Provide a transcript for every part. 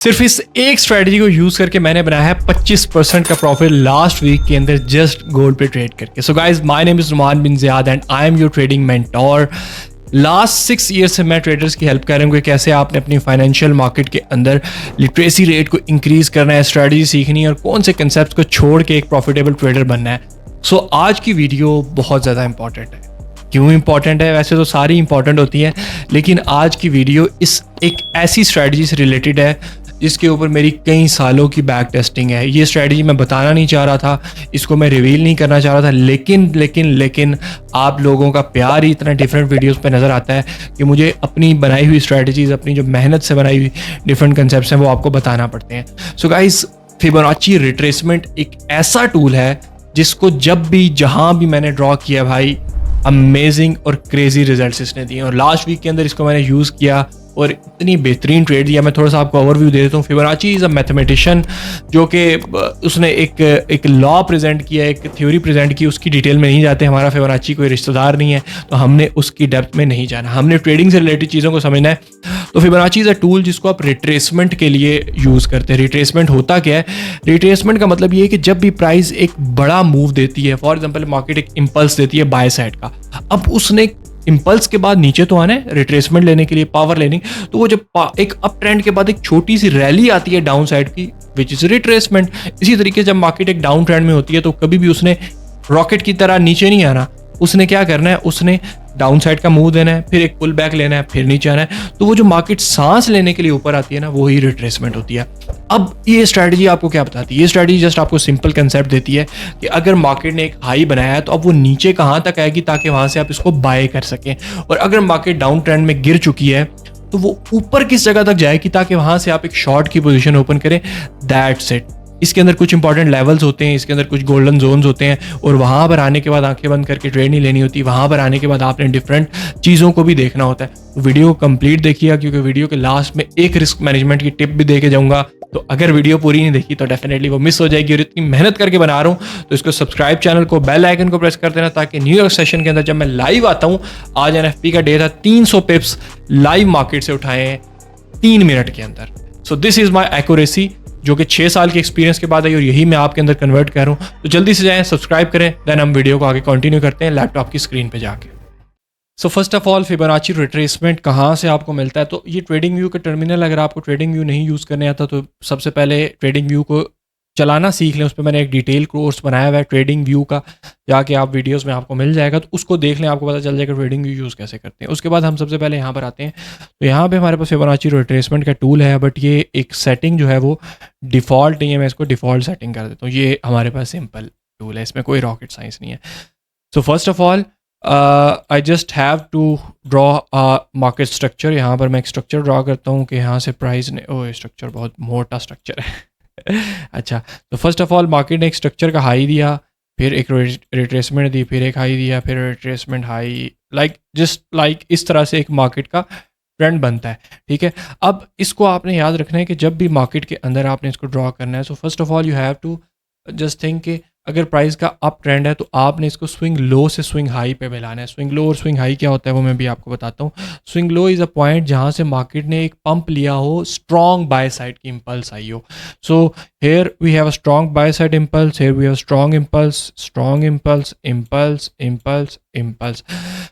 सिर्फ इस एक स्ट्रेटजी को यूज करके मैंने बनाया है 25% का प्रॉफिट लास्ट वीक के अंदर जस्ट गोल्ड पे ट्रेड करके। So guys, my name is Numan bin Ziyad and I am your trading mentor. Last 6 year से मैं ट्रेडर्स की हेल्प कर रहा हूँ कि कैसे आपने अपनी फाइनेंशियल मार्केट के अंदर लिटरेसी रेट को इंक्रीज करना है, स्ट्रेटजी सीखनी है और कौन से कंसेप्ट को छोड़ के एक प्रॉफिटेबल ट्रेडर बनना है। सो आज की वीडियो बहुत ज़्यादा इंपॉर्टेंट है। क्यों इंपॉर्टेंट है? वैसे तो सारी इंपॉर्टेंट होती है, लेकिन आज की वीडियो इस एक ऐसी स्ट्रेटजी से रिलेटेड है जिसके ऊपर मेरी कई सालों की बैक टेस्टिंग है। ये स्ट्रेटजी मैं बताना नहीं चाह रहा था, इसको मैं रिवील नहीं करना चाह रहा था, लेकिन आप लोगों का प्यार ही इतना डिफरेंट वीडियोस पे नज़र आता है कि मुझे अपनी बनाई हुई स्ट्रेटजीज, अपनी जो मेहनत से बनाई हुई डिफरेंट कंसेप्ट्स हैं वो आपको बताना पड़ते हैं। सो गाइस, फिबोनाची रिट्रेसमेंट एक ऐसा टूल है जिसको जब भी जहाँ भी मैंने ड्रॉ किया भाई, अमेजिंग और क्रेजी रिजल्ट्स इसने दिए। और लास्ट वीक के अंदर इसको मैंने यूज़ किया और इतनी बेहतरीन ट्रेड दिया। मैं थोड़ा सा आपको ओवरव्यू दे देता हूँ। फिबोनाची इज़ अ मैथमेटिशियन जो कि उसने एक लॉ प्रेजेंट किया, एक थ्योरी प्रेजेंट की। उसकी डिटेल में नहीं जाते, हमारा फिबोनाची कोई रिश्तेदार नहीं है तो हमने उसकी डेप्थ में नहीं जाना, हमने ट्रेडिंग से रिलेटेड चीज़ों को समझना है। तो फिबोनाची इज़ अ टूल जिसको आप रिट्रेसमेंट के लिए यूज़ करते हैं। रिट्रेसमेंट होता क्या है? रिट्रेसमेंट का मतलब ये है कि जब भी प्राइस एक बड़ा मूव देती है, फॉर एग्जाम्पल मार्केट एक इम्पल्स देती है बाय साइड का, अब उसने इम्पल्स के बाद नीचे तो आना है रिट्रेसमेंट लेने के लिए, पावर लेने। तो वो जब एक अप ट्रेंड के बाद एक छोटी सी रैली आती है डाउन साइड की, विच इज रिट्रेसमेंट। इसी तरीके जब मार्केट एक डाउन ट्रेंड में होती है तो कभी भी उसने रॉकेट की तरह नीचे नहीं आना, उसने क्या करना है, उसने डाउन साइड का मूव देना है, फिर एक पुल बैक लेना है, फिर नीचे आना है। तो वो जो मार्केट सांस लेने के लिए ऊपर आती है ना, वो ही रिट्रेसमेंट होती है। अब ये स्ट्रैटेजी आपको क्या बताती है? ये स्ट्रैटेजी जस्ट आपको सिंपल कंसेप्ट देती है कि अगर मार्केट ने एक हाई बनाया है तो अब वो नीचे कहाँ तक आएगी ताकि वहां से आप इसको बाय कर सकें। और अगर मार्केट डाउन ट्रेंड में गिर चुकी है तो वो ऊपर किस जगह तक जाएगी ताकि वहां से आप एक शॉर्ट की पोजीशन ओपन करें। That's it. इसके अंदर कुछ इंपॉर्टेंट लेवल्स होते हैं, इसके अंदर कुछ गोल्डन जोन्स होते हैं और वहाँ पर आने के बाद आंखें बंद करके ट्रेड नहीं लेनी होती। वहाँ पर आने के बाद आपने डिफरेंट चीज़ों को भी देखना होता है। तो वीडियो को कंप्लीट देखिएगा क्योंकि वीडियो के लास्ट में एक रिस्क मैनेजमेंट की टिप भी दे के जाऊँगा। तो अगर वीडियो पूरी नहीं देखी तो डेफिनेटली वो मिस हो जाएगी। और इतनी मेहनत करके बना रहा हूँ तो इसको सब्सक्राइब, चैनल को, बेल आइकन को प्रेस कर देना ताकि न्यू ईयर सेशन के अंदर जब मैं लाइव आता हूँ, आज एनएफपी का डे था, 300 पिप्स लाइव मार्केट से उठाए हैं 3 मिनट के अंदर। सो दिस इज माई एक्यूरेसी जो कि 6 साल के एक्सपीरियंस के बाद आई और यही मैं आपके अंदर कन्वर्ट कर रहा हूँ। तो जल्दी से जाएं, सब्सक्राइब करें, देन हम वीडियो को आगे कंटिन्यू करते हैं लैपटॉप की स्क्रीन पे जाके। सो first of all, Fibonacci retracement कहाँ से आपको मिलता है? तो ये ट्रेडिंग व्यू का टर्मिनल, अगर आपको ट्रेडिंग व्यू नहीं यूज़ करने आता तो सबसे पहले ट्रेडिंग व्यू को चलाना सीख लें। उस पर मैंने एक डिटेल कोर्स बनाया हुआ है ट्रेडिंग व्यू का, जाके आप वीडियोस में आपको मिल जाएगा, तो उसको देख लें, आपको पता चल जाएगा ट्रेडिंग व्यू यूज़ कैसे करते हैं। उसके बाद हम सबसे पहले यहाँ पर आते हैं। तो यहाँ पे हमारे पास फिबोनाची रिट्रेसमेंट का टूल है, बट ये एक सेटिंग जो है वो डिफ़ॉल्ट नहीं है। मैं इसको डिफ़ॉल्ट सेटिंग कर देता हूँ। ये हमारे पास सिंपल टूल है, इसमें कोई रॉकेट साइंस नहीं है। So first of all I just have to draw market structure. यहाँ पर मैं एक स्ट्रक्चर ड्रॉ करता हूँ कि यहाँ से प्राइस ने, ओह स्ट्रक्चर बहुत मोटा स्ट्रक्चर है अच्छा, तो फर्स्ट ऑफ ऑल मार्केट ने एक स्ट्रक्चर का हाई दिया, फिर एक रिट्रेसमेंट दी, फिर एक हाई दिया, फिर रिट्रेसमेंट हाई, लाइक इस तरह से एक मार्केट का ट्रेंड बनता है। ठीक है, अब इसको आपने याद रखना है कि जब भी मार्केट के अंदर आपने इसको ड्रॉ करना है, so first of all you have to just think कि अगर प्राइस का अप ट्रेंड है तो आपने इसको स्विंग लो से स्विंग हाई पे मिलाना है। स्विंग लो और स्विंग हाई क्या होता है वो मैं भी आपको बताता हूँ। Swing low is a point जहाँ से मार्केट ने एक पंप लिया हो, स्ट्रॉन्ग बाय साइड की इम्पल्स आई हो। So here we have a strong buy side impulse, here we have strong impulse, strong impulse, impulse, impulse, impulse.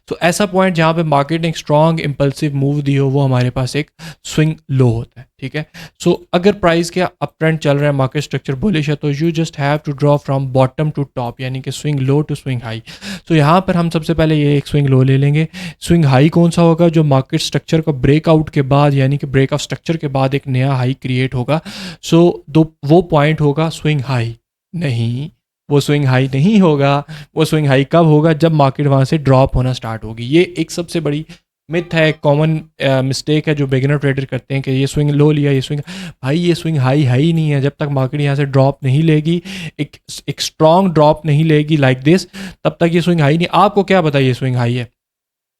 तो ऐसा पॉइंट जहाँ पे मार्केट ने एक स्ट्रॉन्ग इम्पल्सिव मूव दी हो वो हमारे पास एक स्विंग लो होता है। ठीक है, सो अगर प्राइस के अप ट्रेंड चल रहा है, मार्केट स्ट्रक्चर बुलिश है, तो you just have to draw from bottom to top, यानी कि swing low to swing high. तो यहाँ पर हम सबसे पहले ये एक स्विंग लो ले लेंगे। स्विंग हाई कौन सा होगा? जो मार्केट स्ट्रक्चर का ब्रेकआउट के बाद, यानी कि ब्रेक ऑफ स्ट्रक्चर के बाद एक नया हाई क्रिएट होगा। सो वो पॉइंट होगा स्विंग हाई। नहीं, वो स्विंग हाई नहीं होगा। वो स्विंग हाई कब होगा? जब मार्केट वहाँ से ड्रॉप होना स्टार्ट होगी। ये एक सबसे बड़ी मिथ है, कॉमन मिस्टेक है जो बिगिनर ट्रेडर करते हैं कि ये स्विंग लो लिया, ये स्विंग भाई, ये स्विंग हाई ही नहीं है। जब तक मार्केट यहाँ से ड्रॉप नहीं लेगी, एक स्ट्रॉन्ग ड्रॉप नहीं लेगी लाइक दिस, तब तक ये स्विंग हाई नहीं। आपको क्या पता ये स्विंग हाई है?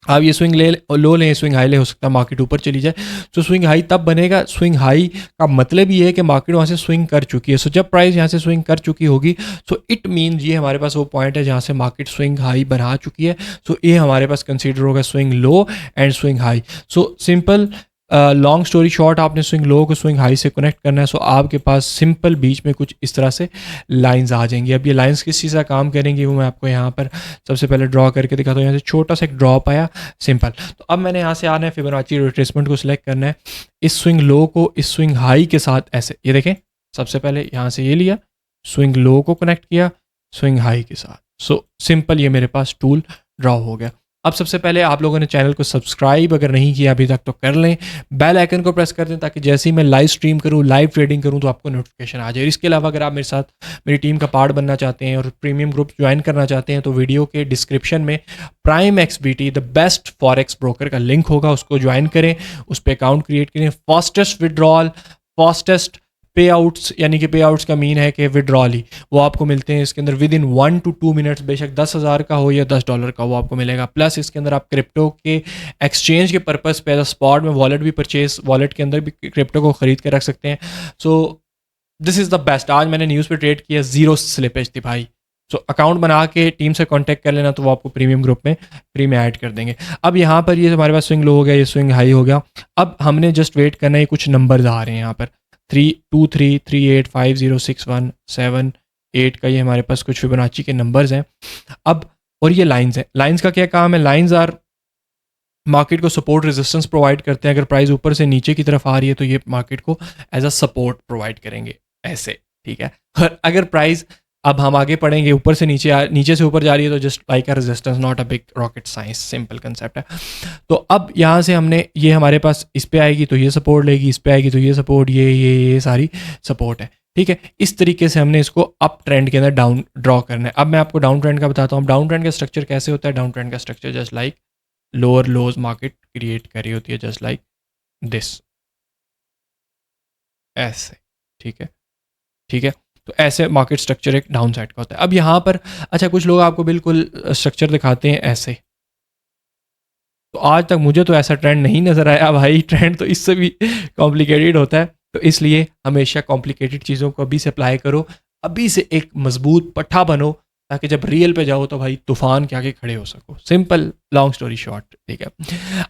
आप ये स्विंग ले लो लें, स्विंग हाई ले, हो सकता है मार्केट ऊपर चली जाए। तो स्विंग हाई तब बनेगा, स्विंग हाई का मतलब ये है कि मार्केट वहाँ से स्विंग कर चुकी है। सो जब प्राइस यहाँ से स्विंग कर चुकी होगी, सो इट मीन्स ये हमारे पास वो पॉइंट है जहाँ से मार्केट स्विंग हाई बना चुकी है। सो ये हमारे पास कंसीडर होगा swing low and swing high. So simple long story short, आपने स्विंग लो को स्विंग हाई से कनेक्ट करना है। सो आपके पास सिंपल बीच में कुछ इस तरह से लाइंस आ जाएंगी। अब ये लाइंस किस चीज़ का काम करेंगी वो मैं आपको यहाँ पर सबसे पहले ड्रॉ करके दिखाता हूँ। यहाँ से छोटा सा एक ड्रॉप आया, सिंपल। तो अब मैंने यहाँ से आना है, फिबोनाची रिट्रेसमेंट को सिलेक्ट करना है, इस स्विंग लो को इस स्विंग हाई के साथ ऐसे, ये देखें, सबसे पहले यहाँ से ये लिया, स्विंग लो को कनेक्ट किया स्विंग हाई के साथ। सो सिंपल ये मेरे पास टूल ड्रॉ हो गया। अब सबसे पहले आप लोगों ने चैनल को सब्सक्राइब अगर नहीं किया अभी तक तो कर लें, बेल आइकन को प्रेस कर दें ताकि जैसे ही मैं लाइव स्ट्रीम करूं, लाइव ट्रेडिंग करूं तो आपको नोटिफिकेशन आ जाए। इसके अलावा अगर आप मेरे साथ मेरी टीम का पार्ट बनना चाहते हैं और प्रीमियम ग्रुप ज्वाइन करना चाहते हैं तो वीडियो के डिस्क्रिप्शन में prime XBT the best forex broker का लिंक होगा, उसको ज्वाइन करें, उस पर अकाउंट क्रिएट करें। फास्टेस्ट विड्रॉल, फास्टेस्ट पे आउट्स, यानी कि पे आउट्स का मीन है कि विड्रॉल ही, वो आपको मिलते हैं इसके अंदर विद इन 1 to 2 मिनट्स, बेशक $10,000 का हो या $10 का, वो आपको मिलेगा। प्लस इसके अंदर आप क्रिप्टो के एक्सचेंज के पर्पस पे स्पॉट में वॉलेट भी परचेज, वॉलेट के अंदर भी क्रिप्टो को ख़रीद के रख सकते हैं। So this is the best. आज मैंने न्यूज़ पे ट्रेड किया, 0 स्लिपेज थी भाई। सो अकाउंट बना के टीम से कांटेक्ट कर लेना तो वो आपको प्रीमियम ग्रुप में फ्री में ऐड कर देंगे। अब यहाँ पर ये हमारे पास स्विंग लो हो गया, ये स्विंग हाई हो गया। अब हमने जस्ट वेट करना है, कुछ नंबर्स आ रहे हैं यहाँ पर 3, 2, 3, 3, 8, 5, 0, 6, 1, 7, 8 का ये हमारे पास कुछ फिबोनाची के नंबर्स हैं। अब और ये लाइंस हैं, लाइंस का क्या काम है, लाइंस आर मार्केट को सपोर्ट रेजिस्टेंस प्रोवाइड करते हैं। अगर प्राइस ऊपर से नीचे की तरफ आ रही है तो ये मार्केट को एज अ सपोर्ट प्रोवाइड करेंगे ऐसे, ठीक है। और अगर प्राइस, अब हम आगे पढ़ेंगे, ऊपर से नीचे से ऊपर जा रही है तो just like a resistance, not a big rocket science, simple concept है। तो अब यहाँ से हमने ये हमारे पास इस पे आएगी तो ये सपोर्ट लेगी, इस पे आएगी तो ये सपोर्ट, ये सारी सपोर्ट है, ठीक है। इस तरीके से हमने इसको अप ट्रेंड के अंदर डाउन ड्रॉ करना है। अब मैं आपको डाउन ट्रेंड का बताता हूँ। डाउन ट्रेंड का स्ट्रक्चर कैसे होता है? डाउन ट्रेंड का स्ट्रक्चर जस्ट लाइक लोअर लोज मार्केट क्रिएट करी होती है, जस्ट लाइक दिस, ऐसे, ठीक है, ठीक है। तो ऐसे मार्केट स्ट्रक्चर एक डाउन साइड का होता है। अब यहाँ पर अच्छा, कुछ लोग आपको बिल्कुल स्ट्रक्चर दिखाते हैं ऐसे, तो आज तक मुझे तो ऐसा ट्रेंड नहीं नज़र आया भाई। ट्रेंड तो इससे भी कॉम्प्लिकेटेड होता है, तो इसलिए हमेशा कॉम्प्लिकेटेड चीज़ों को अभी से अप्लाई करो, अभी से एक मजबूत पट्टा बनो, ताकि जब रियल पे जाओ तो भाई तूफान के आगे खड़े हो सको। सिंपल, लॉन्ग स्टोरी शॉर्ट, ठीक है।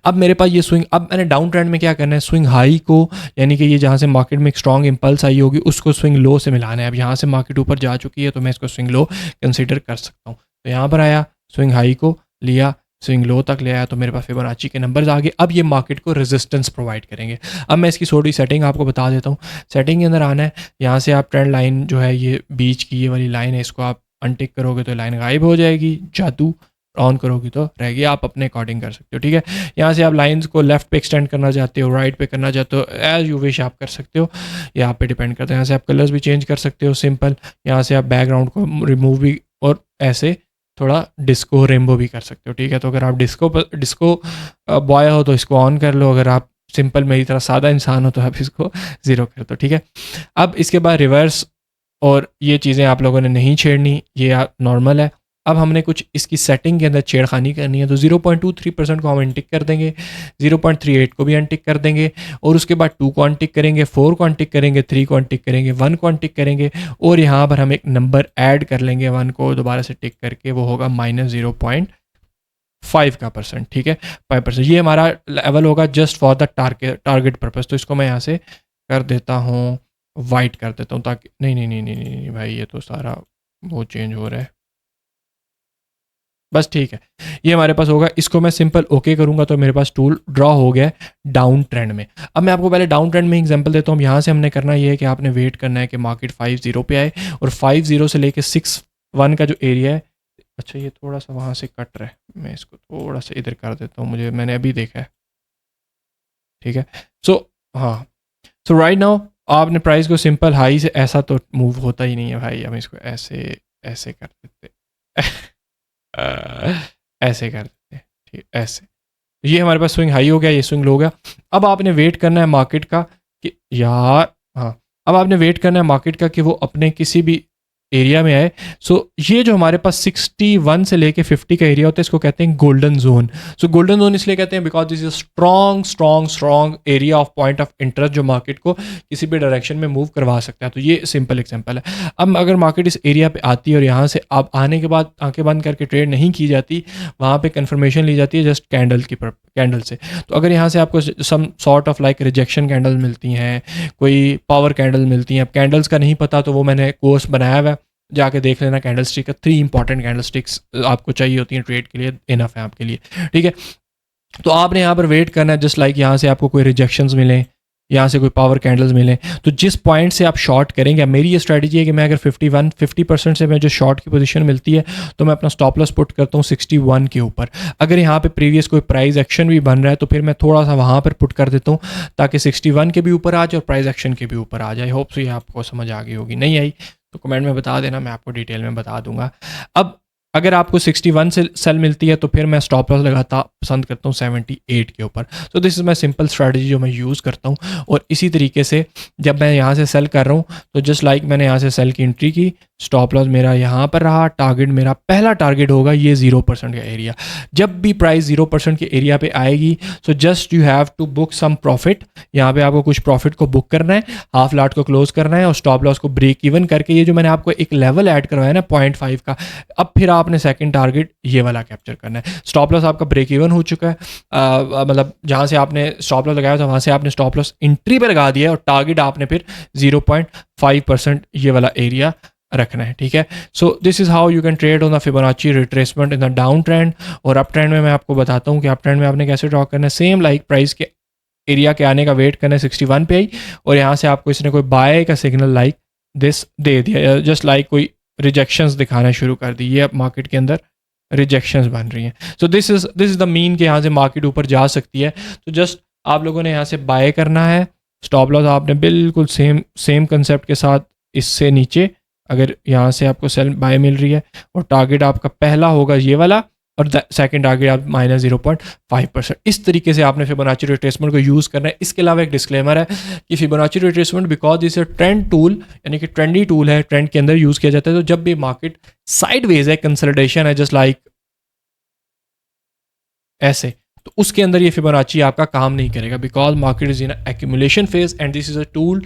अब मेरे पास ये स्विंग, अब मैंने डाउन ट्रेंड में क्या करना है, स्विंग हाई को, यानी कि ये जहाँ से मार्केट में एक स्ट्रॉन्ग इंपल्स आई होगी उसको स्विंग लो से मिलाना है। अब यहाँ से मार्केट ऊपर जा चुकी है तो मैं इसको स्विंग लो कंसिडर कर सकता हूँ। तो यहाँ पर आया, स्विंग हाई को लिया, स्विंग लो तक ले आया, तो मेरे पास फिबोनाची के नंबर्स आ गए। अब ये मार्केट को रेजिस्टेंस प्रोवाइड करेंगे। अब मैं इसकी थोड़ी सेटिंग आपको बता देता हूँ। सेटिंग के अंदर आना है, यहाँ से आप ट्रेंड लाइन जो है, ये बीच की ये वाली लाइन है, इसको आप अनटिक करोगे तो लाइन गायब हो जाएगी, जादू ऑन करोगी तो रहेगी, आप अपने अकॉर्डिंग कर सकते हो, ठीक है। यहाँ से आप लाइंस को लेफ्ट पे एक्सटेंड करना चाहते हो, राइट पे करना चाहते हो, एज यू विश आप कर सकते हो, ये आप पे डिपेंड करता है। यहाँ से आप कलर्स भी चेंज कर सकते हो, सिंपल। यहाँ से आप बैकग्राउंड को रिमूव भी और ऐसे थोड़ा डिस्को रेनबो भी कर सकते हो, ठीक है। तो अगर आप डिस्को बॉय हो तो इसको ऑन कर लो, अगर आप सिंपल मेरी तरह सादा इंसान हो तो आप इसको 0 कर दो, ठीक है। अब इसके बाद रिवर्स और ये चीज़ें आप लोगों ने नहीं छेड़नी, ये नॉर्मल है। अब हमने कुछ इसकी सेटिंग के अंदर छेड़खानी करनी है, तो 0.23% को हम अनटिक कर देंगे, 0.38 को भी अनटिक कर देंगे, और उसके बाद 2 को अनटिक करेंगे, 4 को अनटिक करेंगे, 3 को अनटिक करेंगे, 1 को अनटिक करेंगे, और यहाँ पर हम एक नंबर ऐड कर लेंगे 1 को दोबारा से टिक करके, वो होगा -0.5%, ठीक है, 5%। ये हमारा लेवल होगा just for the target purpose. तो इसको मैं यहाँ से कर देता हूँ, वाइट कर देता हूँ, ताकि नहीं भाई, ये तो सारा वो चेंज हो रहा है, बस ठीक है, ये हमारे पास होगा। इसको मैं सिंपल ओके करूँगा तो मेरे पास टूल ड्रॉ हो गया डाउन ट्रेंड में। अब मैं आपको पहले डाउन ट्रेंड में एग्जांपल देता हूँ। यहाँ से हमने करना ये है कि आपने वेट करना है कि मार्केट 5-0 पे आए, और 5-0 से लेके 6-1 का जो एरिया है, अच्छा ये थोड़ा सा वहाँ से कट रहा है, मैं इसको थोड़ा सा इधर कर देता हूँ, मैंने अभी देखा है, ठीक है। हाँ, सो राइट नाउ आपने प्राइस को सिंपल हाई से, ऐसा तो मूव होता ही नहीं है भाई, हम इसको ऐसे कर देते ऐसे कर देते हैं, ठीक, ऐसे। ये हमारे पास स्विंग हाई हो गया, ये स्विंग लो हो गया। अब आपने वेट करना है मार्केट का कि यार, हाँ, अब आपने वेट करना है मार्केट का कि वो अपने किसी भी एरिया में आए। सो ये जो हमारे पास 61 से लेके 50 का एरिया होता है, इसको कहते हैं गोल्डन जोन। सो गोल्डन जोन इसलिए कहते हैं because this is strong area of point of interest जो मार्केट को किसी भी डायरेक्शन में मूव करवा सकता है। तो ये सिंपल एग्जांपल है। अब अगर मार्केट इस एरिया पे आती है और यहाँ से अब आने के बाद आंखें बंद करके ट्रेड नहीं की जाती, वहाँ पे कंफर्मेशन ली जाती है जस्ट कैंडल से। तो अगर यहाँ से आपको some sort of like rejection candle मिलती हैं, कोई पावर कैंडल मिलती हैं, अब कैंडल्स का नहीं पता तो वो मैंने कोर्स बनाया हुआ है, जाके देख लेना। कैंडल स्टिक का 3 इंपॉर्टेंट कैंडल स्टिक्स आपको चाहिए होती हैं ट्रेड के लिए, इनफ है आपके लिए, ठीक है। तो आपने यहाँ पर वेट करना है जस्ट लाइक यहाँ से आपको कोई रिजेक्शंस मिलें, यहाँ से कोई पावर कैंडल्स मिलें, तो जिस पॉइंट से आप शॉर्ट करेंगे, मेरी ये स्ट्रैटेजी है कि मैं अगर 50% से मैं जो शॉर्ट की पोजीशन मिलती है तो मैं अपना स्टॉप लॉस पुट करता हूँ 61 के ऊपर। अगर यहाँ पे प्रीवियस कोई प्राइस एक्शन भी बन रहा है तो फिर मैं थोड़ा सा वहाँ पर पुट कर देता हूँ ताकि 61 के भी ऊपर आ जाए और प्राइस एक्शन के भी ऊपर आ जाए। होप सो ये आपको समझ आ गई होगी, नहीं आई तो कमेंट में बता देना, मैं आपको डिटेल में बता दूंगा। अब अगर आपको 61 से सेल मिलती है तो फिर मैं स्टॉप लॉस लगाता पसंद करता हूँ 78 के ऊपर। So this is my simple strategy जो मैं यूज़ करता हूँ। और इसी तरीके से जब मैं यहाँ से सेल कर रहा हूँ तो जस्ट लाइक मैंने यहाँ से सेल की एंट्री की, स्टॉप लॉस मेरा यहाँ पर रहा, टारगेट मेरा पहला टारगेट होगा ये 0% का एरिया। जब भी प्राइस 0% के एरिया पे आएगी so just you have to book some profit. यहाँ पे आपको कुछ प्रॉफिट को बुक करना है, हाफ लॉट को क्लोज करना है और स्टॉप लॉस को ब्रेक इवन करके ये जो मैंने आपको एक लेवल ऐड करवाया ना 0.5 का, अब फिर आपने सेकंड टारगेट ये वाला कैप्चर करना है। स्टॉप लॉस आपका ब्रेक इवन हो चुका है, मतलब जहाँ से आपने स्टॉप लॉस लगाया था वहाँ से आपने स्टॉप लॉस एंट्री पे लगा दिया है और टारगेट आपने फिर 0.5% ये वाला एरिया रखना है, ठीक है। So this is how you can trade on the Fibonacci retracement in the down trend. और अप ट्रेंड में मैं आपको बताता हूँ कि अप ट्रेंड में आपने कैसे ड्रॉ करना है। सेम लाइक प्राइस के एरिया के आने का वेट करना है 61 पे आई और यहाँ से आपको इसने कोई बाय का सिग्नल लाइक दिस दे दिया, जस्ट लाइक कोई रिजेक्शंस दिखाना शुरू कर दी, ये अब मार्केट के अंदर रिजेक्शंस बन रही हैं। So this is the mean कि यहाँ से मार्केट ऊपर जा सकती है। तो जस्ट आप लोगों ने यहाँ से बाय करना है, स्टॉप लॉस आपने बिल्कुल सेम कंसेप्ट के साथ इससे नीचे, अगर यहाँ से आपको सेल बाय मिल रही है और टारगेट आपका पहला होगा ये वाला और सेकंड टारगेट आप -0.5%। इस तरीके से आपने फिबोनाची रिट्रेसमेंट को यूज़ करना है। इसके अलावा एक डिस्क्लेमर है कि फिबोनाची रिट्रेसमेंट बिकॉज इस ट्रेंड टूल यानी कि ट्रेंडी टूल है, ट्रेंड के अंदर यूज़ किया जाता है। तो जब भी मार्केट साइडवेज है, कंसोलिडेशन है जस्ट लाइक ऐसे, तो उसके अंदर ये फिबोनाची आपका काम नहीं करेगा because market is in accumulation phase and this is a tool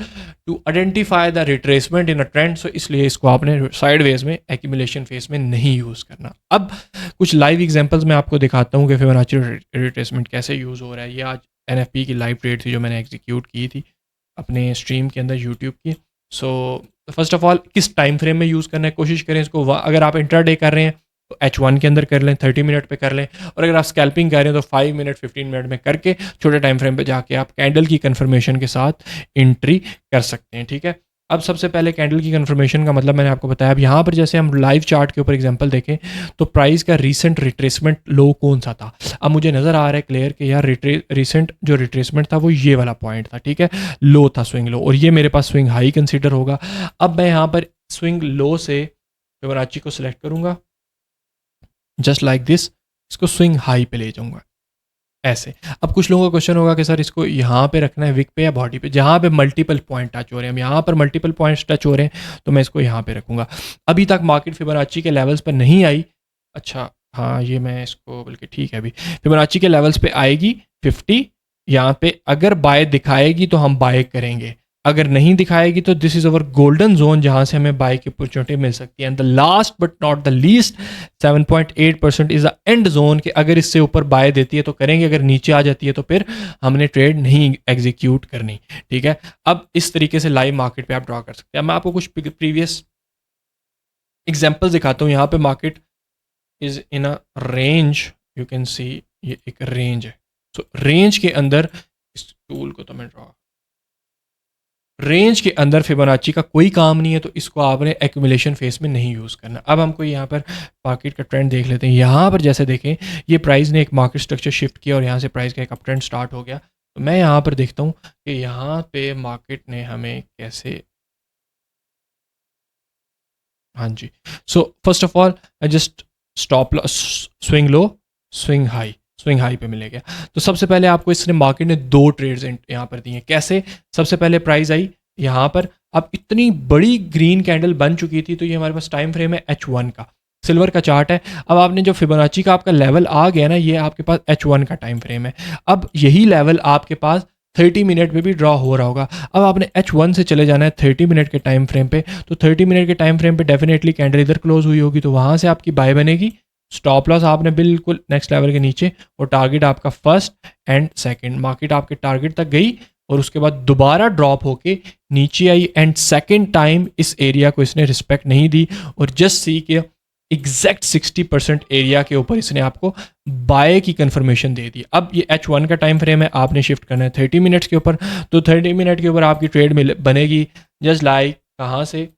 to identify the retracement in a trend. So इसलिए इसको आपने साइडवेज में एक्यूमुलेशन फेज में नहीं यूज़ करना। अब कुछ लाइव एग्जांपल्स मैं आपको दिखाता हूँ कि फिबोनाची रिट्रेसमेंट कैसे यूज़ हो रहा है। ये आज NFP की लाइव ट्रेड थी जो मैंने एग्जीक्यूट की थी अपने स्ट्रीम के अंदर यूट्यूब की। सो फर्स्ट ऑफ ऑल किस टाइम फ्रेम में यूज़ करना है, कोशिश करें इसको अगर आप इंट्राडे कर रहे हैं तो H1 के अंदर कर लें, 30 मिनट पे कर लें, और अगर आप स्कैल्पिंग कर रहे हैं तो 5 मिनट 15 मिनट में करके छोटे टाइम फ्रेम पे जाके आप कैंडल की कंफर्मेशन के साथ एंट्री कर सकते हैं, ठीक है। अब सबसे पहले कैंडल की कंफर्मेशन का मतलब मैंने आपको बताया। अब यहाँ पर जैसे हम लाइव चार्ट के ऊपर एग्जांपल देखें तो प्राइस का रीसेंट रिट्रेसमेंट लो कौन सा था। अब मुझे नज़र आ रहा है क्लियर कि यार रीसेंट जो रिट्रेसमेंट था वो ये वाला पॉइंट था, ठीक है, लो था, स्विंग लो, और ये मेरे पास स्विंग हाई कंसिडर होगा। अब मैं यहाँ पर स्विंग लो से फिबोनाची को सिलेक्ट करूँगा जस्ट लाइक दिस, इसको स्विंग हाई पे ले जाऊंगा ऐसे। अब कुछ लोगों का क्वेश्चन होगा कि सर इसको यहाँ पे रखना है विक पे या बॉडी पे, जहाँ पे मल्टीपल पॉइंट टच हो रहे हैं। यहाँ पर मल्टीपल पॉइंट्स टच हो रहे हैं तो मैं इसको यहाँ पे रखूँगा। अभी तक मार्केट फिबोनाची के लेवल्स पर नहीं आई, अच्छा हाँ ये मैं इसको बल्कि ठीक है, अभी फिबोनाची के लेवल्स पे आएगी 50, यहाँ पे अगर बाय दिखाएगी तो हम बाय करेंगे, अगर नहीं दिखाएगी तो this is our golden zone जहाँ से हमें बाय की अपॉर्चुनिटी मिल सकती है। And the last but not the least 7.8% is the end zone कि अगर इससे ऊपर बाय देती है तो करेंगे, अगर नीचे आ जाती है तो फिर हमने ट्रेड नहीं एग्जीक्यूट करनी, ठीक है। अब इस तरीके से लाइव मार्केट पे आप ड्रॉ कर सकते हैं। मैं आपको कुछ प्रीवियस एग्जाम्पल्स दिखाता हूँ। यहाँ पे market is in a range, you can see ये एक रेंज है। सो रेंज के अंदर इस टूल को तो मैं ड्रॉ, रेंज के अंदर फिबोनाची का कोई काम नहीं है तो इसको आपने एक्यूमुलेशन फेस में नहीं यूज़ करना। अब हमको यहाँ पर मार्केट का ट्रेंड देख लेते हैं। यहाँ पर जैसे देखें ये प्राइस ने एक मार्केट स्ट्रक्चर शिफ्ट किया और यहाँ से प्राइस का एक अप ट्रेंड स्टार्ट हो गया। तो मैं यहाँ पर देखता हूँ कि यहाँ पे मार्केट ने हमें कैसे, हाँ जी। So first of all just stop loss, swing low, swing high पे मिलेगा। तो सबसे पहले आपको इसने मार्केट ने 2 ट्रेड्स यहाँ पर दिए। कैसे, सबसे पहले प्राइस आई यहाँ पर, अब इतनी बड़ी ग्रीन कैंडल बन चुकी थी, तो ये हमारे पास टाइम फ्रेम है H1 का, सिल्वर का चार्ट है। अब आपने जो फिबोनाची का आपका लेवल आ गया ना, ये आपके पास H1 का टाइम फ्रेम है। अब यही लेवल आपके पास 30 मिनट में भी ड्रॉ हो रहा होगा। अब आपने H1 से चले जाना है 30 मिनट के टाइम फ्रेम पे, तो 30 मिनट के टाइम फ्रेम पे डेफिनेटली कैंडल इधर क्लोज हुई होगी, तो वहाँ से आपकी बाय बनेगी। स्टॉप लॉस आपने बिल्कुल नेक्स्ट लेवल के नीचे, और टारगेट आपका फर्स्ट एंड सेकंड, मार्केट आपके टारगेट तक गई और उसके बाद दोबारा ड्रॉप होके नीचे आई, एंड सेकंड टाइम इस एरिया को इसने रिस्पेक्ट नहीं दी, और जस्ट सी के एग्जैक्ट 60% एरिया के ऊपर इसने आपको बाय की कंफर्मेशन दे दी। अब ये H1 का टाइम फ्रेम है, आपने शिफ्ट करना है 30 मिनट्स के ऊपर, तो 30 मिनट के ऊपर आपकी ट्रेड बनेगी जस्ट लाइक कहाँ से,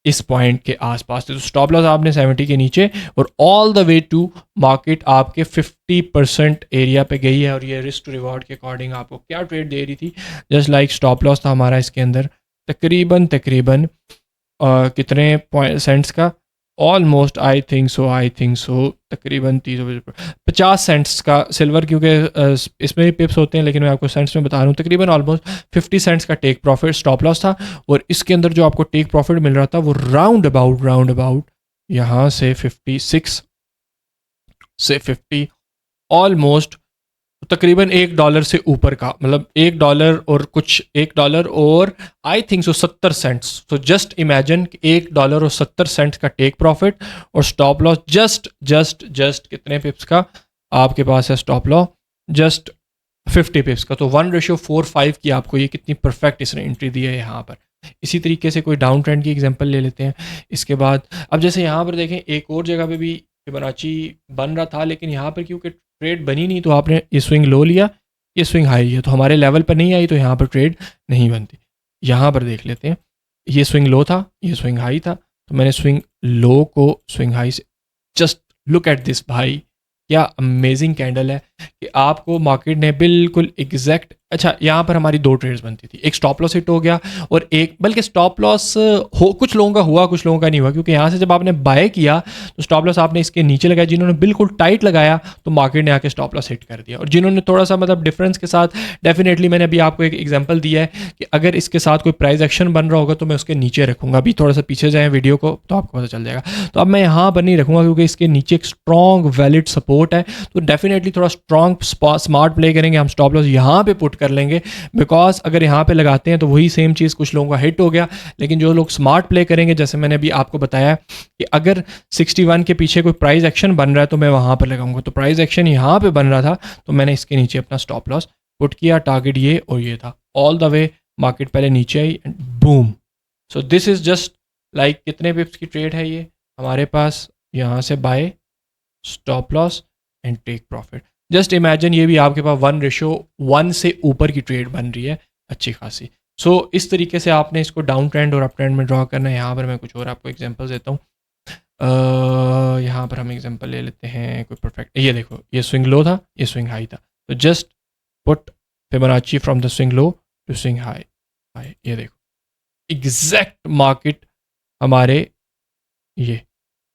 इस पॉइंट के आसपास। तो स्टॉप लॉस आपने 70 के नीचे और all the way to market आपके 50% एरिया पे गई है, और ये रिस्क टू रिवॉर्ड के अकॉर्डिंग आपको क्या ट्रेड दे रही थी, जस्ट लाइक स्टॉप लॉस था हमारा इसके अंदर तकरीबन कितने सेंट्स का, ऑलमोस्ट आई थिंक सो तकरीबन 50 सेंट्स का सिल्वर, क्योंकि इसमें भी पिप्स होते हैं लेकिन मैं आपको सेंट्स में बता रहा हूँ, तकरीबन ऑलमोस्ट 50 सेंट्स का टेक प्रॉफिट स्टॉप लॉस था। और इसके अंदर जो आपको टेक प्रॉफिट मिल रहा था वो राउंड अबाउट यहाँ से 56 से 50 ऑलमोस्ट तकरीबन $1 से ऊपर का, मतलब $1 और आई थिंक सो 70 सेंट्स। तो जस्ट इमेजिन $1 और 70 सेंट्स का टेक प्रॉफिट और स्टॉप लॉस जस्ट कितने पिप्स का आपके पास है स्टॉप लॉस, जस्ट 50 पिप्स का। तो 1:45 की आपको ये कितनी परफेक्ट इसने एंट्री दी है यहाँ पर। इसी तरीके से कोई डाउन ट्रेंड की एग्जांपल ले लेते हैं। इसके बाद अब जैसे यहाँ पर देखें, एक और जगह पे भी फिबोनाची बन रहा था, लेकिन यहाँ पर क्योंकि ट्रेड बनी नहीं, तो आपने ये स्विंग लो लिया, ये स्विंग हाई लिया, तो हमारे लेवल पर नहीं आई, तो यहाँ पर ट्रेड नहीं बनती। यहाँ पर देख लेते हैं, ये स्विंग लो था, ये स्विंग हाई था, तो मैंने स्विंग लो को स्विंग हाई से, जस्ट लुक एट दिस भाई, क्या अमेजिंग कैंडल है कि आपको मार्केट ने बिल्कुल एग्जैक्ट, अच्छा यहाँ पर हमारी दो ट्रेड्स बनती थी, एक स्टॉप लॉस हिट हो गया और एक, बल्कि स्टॉप लॉस हो कुछ लोगों का हुआ कुछ लोगों का नहीं हुआ, क्योंकि यहाँ से जब आपने बाय किया तो स्टॉप लॉस आपने इसके नीचे लगाया, जिन्होंने बिल्कुल टाइट लगाया तो मार्केट ने आके स्टॉप लॉस हिट कर दिया, और जिन्होंने थोड़ा सा मतलब डिफरेंस के साथ, डेफिनेटली मैंने अभी आपको एक एग्जाम्पल दिया है कि अगर इसके साथ कोई प्राइस एक्शन बन रहा होगा तो मैं उसके नीचे रखूँगा। अभी थोड़ा सा पीछे जाएँ वीडियो को तो आपको पता चल जाएगा। तो अब मैं यहाँ पर नहीं रखूँगा क्योंकि इसके नीचे एक स्ट्रॉन्ग वैलिड सपोर्ट है, तो डेफिनेटली थोड़ा स्ट्रॉन्ग स्मार्ट प्ले करेंगे, हम स्टॉप लॉस यहाँ पे पुट कर लेंगे, बिकॉज अगर यहाँ पे लगाते हैं तो वही सेम चीज़ कुछ लोगों का हिट हो गया। लेकिन जो लोग स्मार्ट प्ले करेंगे, जैसे मैंने अभी आपको बताया कि अगर 61 के पीछे कोई प्राइस एक्शन बन रहा है तो मैं वहाँ पर लगाऊंगा, तो प्राइस एक्शन यहाँ पे बन रहा था तो मैंने इसके नीचे अपना स्टॉप लॉस पुट किया, टारगेट ये और ये था, ऑल द वे मार्केट पहले नीचे आई and boom. So this is just like कितने पिप्स की ट्रेड है ये हमारे पास, यहाँ से buy, stop loss and take profit. Just imagine ये भी आपके पास 1:1 से ऊपर की ट्रेड बन रही है अच्छी खासी। सो इस तरीके से आपने इसको डाउन ट्रेंड और अप ट्रेंड में ड्रॉ करना है। यहाँ पर मैं कुछ और आपको एग्जांपल देता हूँ। यहाँ पर हम एग्जांपल ले लेते हैं कोई परफेक्ट, ये देखो, ये स्विंग लो था, ये स्विंग हाई था, तो just put Fibonacci from the swing low to swing high, ये देखो एग्जैक्ट मार्केट हमारे ये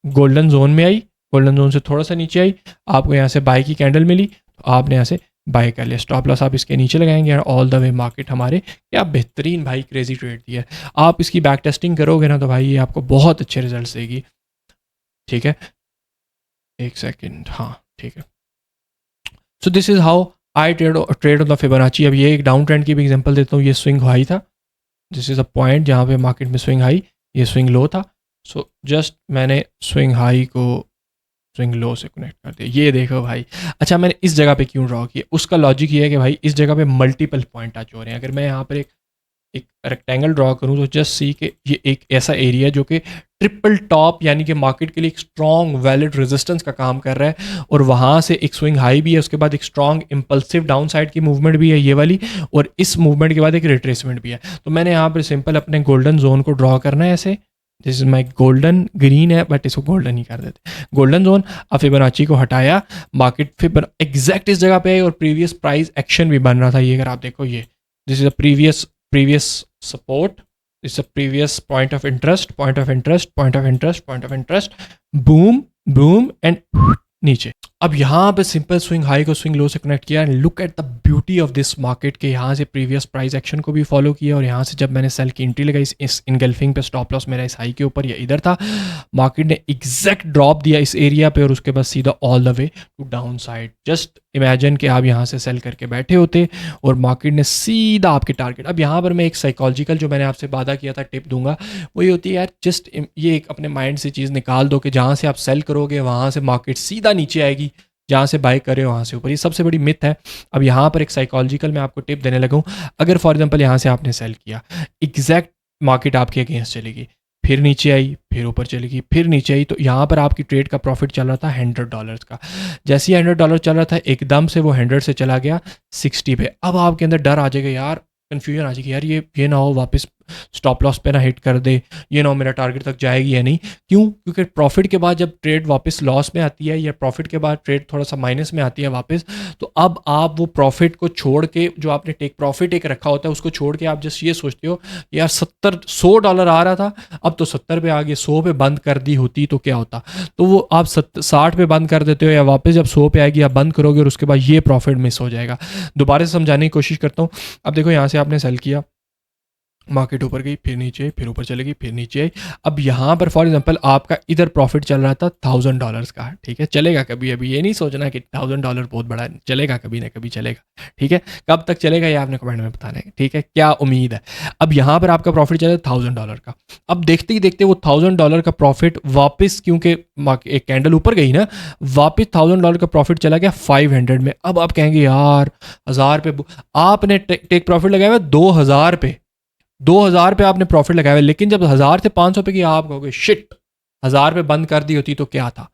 गोल्डन जोन में आई, गोल्डन जोन से थोड़ा सा नीचे आई, आपको यहाँ से बाय की कैंडल मिली तो आपने यहाँ से बाय कर लिया, स्टॉप लॉस आप इसके नीचे लगाएंगे और ऑल द वे मार्केट हमारे, क्या बेहतरीन भाई क्रेजी ट्रेड दिया है। आप इसकी बैक टेस्टिंग करोगे ना तो भाई ये आपको बहुत अच्छे रिजल्ट देगी। ठीक है, एक सेकेंड, हाँ ठीक है। सो this is how I trade on the Fibonacci. अब ये एक डाउन ट्रेंड की भी एग्जांपल देता हूँ। ये स्विंग हाई था, दिस इज अ पॉइंट जहाँ पे मार्केट में स्विंग हाई, ये स्विंग लो था। सो जस्ट मैंने स्विंग हाई को स्विंग लो से कनेक्ट कर दिया, ये देखो भाई। अच्छा, मैंने इस जगह पे क्यों ड्रॉ किया, उसका लॉजिक ये है कि भाई इस जगह पे मल्टीपल पॉइंट टच हो रहे हैं। अगर मैं यहाँ पर एक रेक्टेंगल ड्रॉ करूँ तो जस्ट सी के ये एक ऐसा एरिया जो कि ट्रिपल टॉप, यानी कि मार्केट के लिए एक स्ट्रॉन्ग वैलिड रेजिस्टेंस का काम कर रहा है, और वहाँ से एक स्विंग हाई भी है, उसके बाद एक स्ट्रॉन्ग इंपल्सिव डाउन साइड की मूवमेंट भी है ये वाली, और इस मूवमेंट के बाद एक रिट्रेसमेंट भी है। तो मैंने यहाँ पर सिंपल अपने गोल्डन जोन को ड्रॉ करना है ऐसे, this is my golden, green है बट इसको गोल्डन ही कर देते, गोल्डन जोन। अब फिबोनाची को हटाया, मार्केट फिर एग्जैक्ट इस जगह पे है और प्रीवियस प्राइस एक्शन भी बन रहा था। ये अगर आप देखो, ये this is a previous support, this is a previous point of interest, point of interest, point of interest, point of interest, boom boom and नीचे। अब यहाँ पे सिंपल स्विंग हाई को स्विंग लो से कनेक्ट किया and look at the beauty of this market के यहाँ से प्रीवियस प्राइस एक्शन को भी फॉलो किया और यहाँ से जब मैंने सेल की एंट्री लगाई इस इनगल्फिंग पे स्टॉप लॉस मेरा इस हाई के ऊपर या इधर था, मार्केट ने एग्जैक्ट ड्रॉप दिया इस एरिया पे और उसके बाद सीधा all the way to down side. Just imagine कि आप यहाँ से सेल करके बैठे होते और मार्केट ने सीधा आपके टारगेट। अब यहाँ पर मैं एक साइकोलॉजिकल जो मैंने आपसे वादा किया था टिप दूंगा, वही होती है यार, जस्ट ये एक अपने माइंड से चीज़ निकाल दो कि जहाँ से आप सेल करोगे वहाँ से मार्केट सीधा नीचे आएगी, जहाँ से बाय करे वहाँ से ऊपर। ये सबसे बड़ी मिथ है। अब यहाँ पर एक साइकोलॉजिकल मैं आपको टिप देने लगा हूँ। अगर फॉर एग्जांपल यहाँ से आपने सेल किया, एग्जैक्ट मार्केट आपके अगेंस्ट चलेगी, फिर नीचे आई, फिर ऊपर चलेगी, फिर नीचे आई, तो यहाँ पर आपकी ट्रेड का प्रॉफिट चल रहा था $100 का। जैसे ही $100 चल रहा था एकदम से वो 100 से चला गया 60 पे। अब आपके अंदर डर आ जाएगा यार, कन्फ्यूजन आ जाएगी यार, ये ना हो वापस स्टॉप लॉस पे ना हिट कर दे, ये ना हो मेरा टारगेट तक जाएगी या नहीं। क्यों? क्योंकि प्रॉफिट के बाद जब ट्रेड वापस लॉस में आती है या प्रॉफिट के बाद ट्रेड थोड़ा सा माइनस में आती है वापस, तो अब आप वो प्रॉफिट को छोड़ के, जो आपने टेक प्रॉफिट एक रखा होता है उसको छोड़ के आप जस्ट ये सोचते हो यार $100 आ रहा था, अब तो 70 पे आ गया, 100 पे बंद कर दी होती तो क्या होता। तो वो आप 60 पे बंद कर देते हो या वापस जब 100 पे आएगी आप बंद करोगे और उसके बाद ये प्रॉफिट मिस हो जाएगा। दोबारा से समझाने की कोशिश करता हूँ। अब देखो यहाँ से आपने सेल किया, मार्केट ऊपर गई, फिर नीचे आई, फिर ऊपर चलेगी, फिर नीचे आई। अब यहाँ पर फॉर एग्जांपल आपका इधर प्रॉफिट चल रहा था $1000 का, ठीक है, चलेगा कभी, अभी ये नहीं सोचना कि $1000 बहुत बड़ा है, चलेगा कभी ना कभी चलेगा, ठीक है। कब तक चलेगा ये आपने कमेंट में बताना है, ठीक है, क्या उम्मीद है। अब यहाँ पर आपका प्रॉफिट चला $1000 का। अब देखते ही देखते वो $1000 का प्रॉफिट वापस, क्योंकि एक कैंडल ऊपर गई ना, वापस $1000 का प्रॉफिट चला गया 500 में। अब आप कहेंगे यार 1000 पे आपने टेक प्रॉफिट लगाया हुआ 2000 पे, 2000 पे आपने प्रॉफिट लगाया हुआ, लेकिन जब 1000 से 500 पे की आप कहोगे शिट, 1000 पे बंद कर दी होती तो क्या था,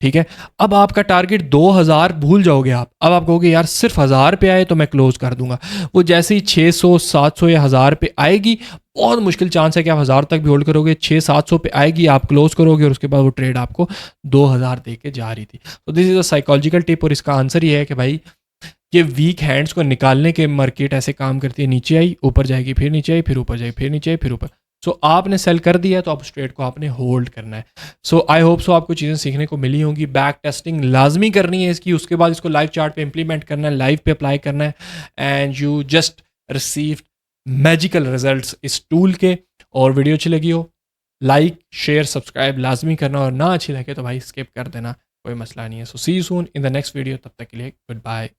ठीक है। अब आपका टारगेट 2000 भूल जाओगे आप, अब आप कहोगे यार सिर्फ 1000 पे आए तो मैं क्लोज कर दूंगा। वो जैसे ही 600 700 या 1000 पे आएगी, बहुत मुश्किल चांस है कि आप 1000 तक भी होल्ड करोगे, 600-700 पे आएगी आप क्लोज करोगे और उसके बाद वो ट्रेड आपको 2000 दे के जा रही थी। तो this is a psychological tip और इसका आंसर ये है कि भाई ये वीक हैंड्स को निकालने के मार्केट ऐसे काम करती है, नीचे आई ऊपर जाएगी, फिर नीचे आई, फिर ऊपर जाएगी, फिर नीचे आई, फिर ऊपर। सो आपने सेल कर दिया तो आप उस ट्रेड को आपने होल्ड करना है। सो आई होप सो आपको चीज़ें सीखने को मिली होंगी। बैक टेस्टिंग लाजमी करनी है इसकी, उसके बाद इसको लाइव चार्ट पे इंप्लीमेंट करना है, लाइव पे अप्लाई करना है and you just receive magical results इस टूल के। और वीडियो अच्छी लगी हो लाइक शेयर सब्सक्राइब लाजमी करना, और ना अच्छी लगे तो भाई स्किप कर देना, कोई मसला नहीं है। So see you soon in the next video, तब तक के लिए गुड बाय।